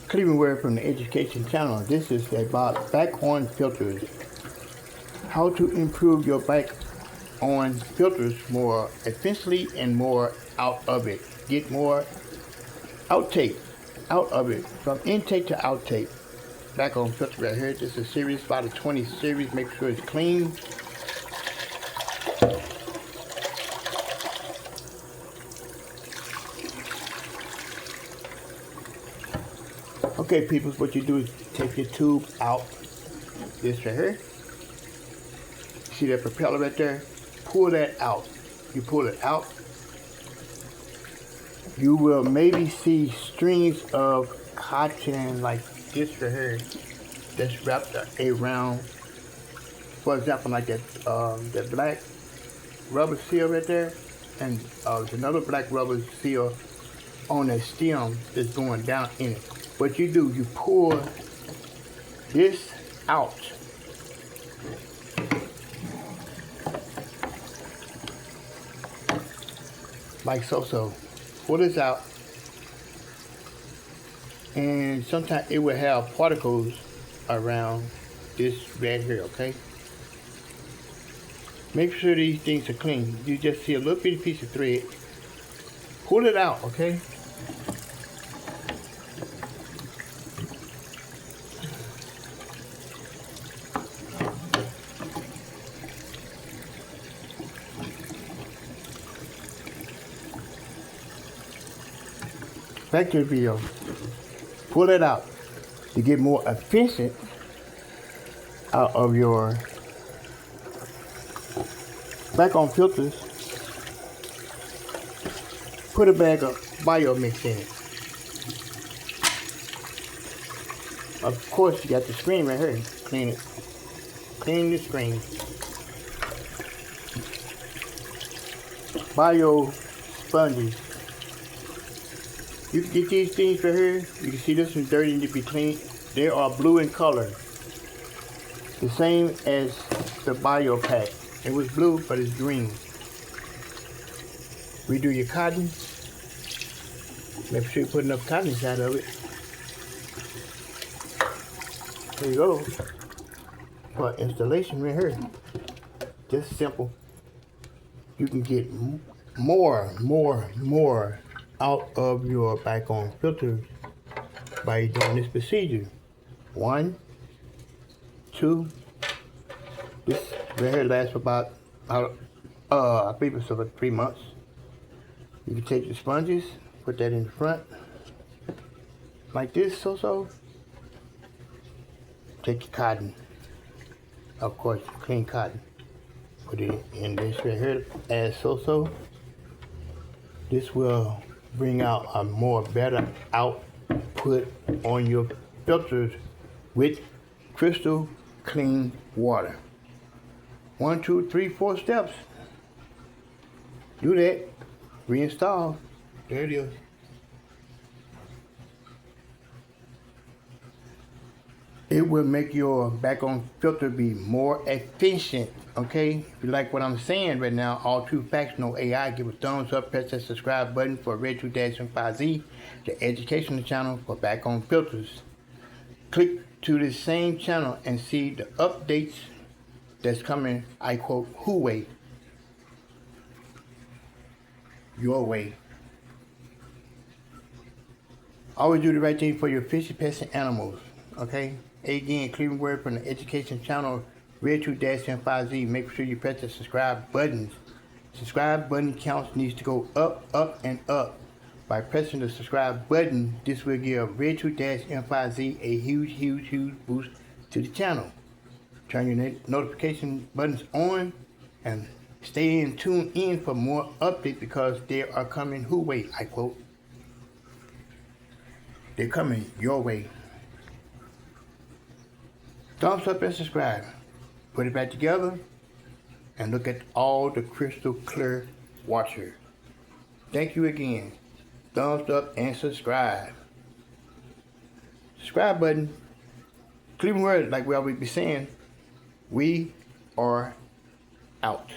Cleveland Word from the Education Channel. This is about back on filters. How to improve your back on filters more efficiently and more out of it. Get more outtake out of it. From intake to outtake. Back on filter right here. This is a series, about a 20 series. Make sure it's clean. Okay, people, what you do is take your tube out. This right here. See that propeller right there? Pull that out. You pull it out. You will maybe see strings of cotton like this right here that's wrapped around. For example, like that black rubber seal right there, and there's another black rubber seal on that stem that's going down in it. What you do, you pull this out. Like so. Pull this out. And sometimes it will have particles around this right here, okay? Make sure these things are clean. You just see a little bitty piece of thread. Pull it out, okay? Back to the video. Pull it out to get more efficient out of your back on filters. Put a bag of Biomix in it. Of course, you got the screen right here. Clean it. Clean the screen. Bio sponges. You can get these things right here. You can see this one's dirty and need to be clean. They are blue in color. The same as the Bio Pack. It was blue, but it's green. Redo your cotton. Make sure you put enough cotton inside of it. There you go. For installation right here. Just simple. You can get more out of your back on filters by doing this procedure. 1, 2. This right here lasts for about I believe it's about 3 months. You can take the sponges, put that in the front like this, so. Take your cotton, of course, clean cotton. Put it in this right here as so. This will bring out a more better output on your filters with crystal clean water. 1, 2, 3, 4 steps. Do that. Reinstall. There it is. It will make your back on filter be more efficient. Okay, if you like what I'm saying right now, all true facts, no AI, give a thumbs up, press that subscribe button for Red 2-5Z, the educational channel for back on filters. Click to the same channel and see the updates that's coming, I quote, who way? Your way. Always do the right thing for your fishy, pests, and animals. Okay? Again, Cleveland Word from the education channel, Red 2-5Z. Make sure you press the subscribe buttons. Subscribe button counts needs to go up, and up. By pressing the subscribe button, this will give Red 2-5Z a huge boost to the channel. Turn your notification buttons on and stay tuned in for more updates because they are coming who way, I quote. They're coming your way. Thumbs up and subscribe. Put it back together and look at all the crystal clear water. Thank you again. Thumbs up and subscribe. Subscribe button. Cleveland Word, like we always be saying, we are out.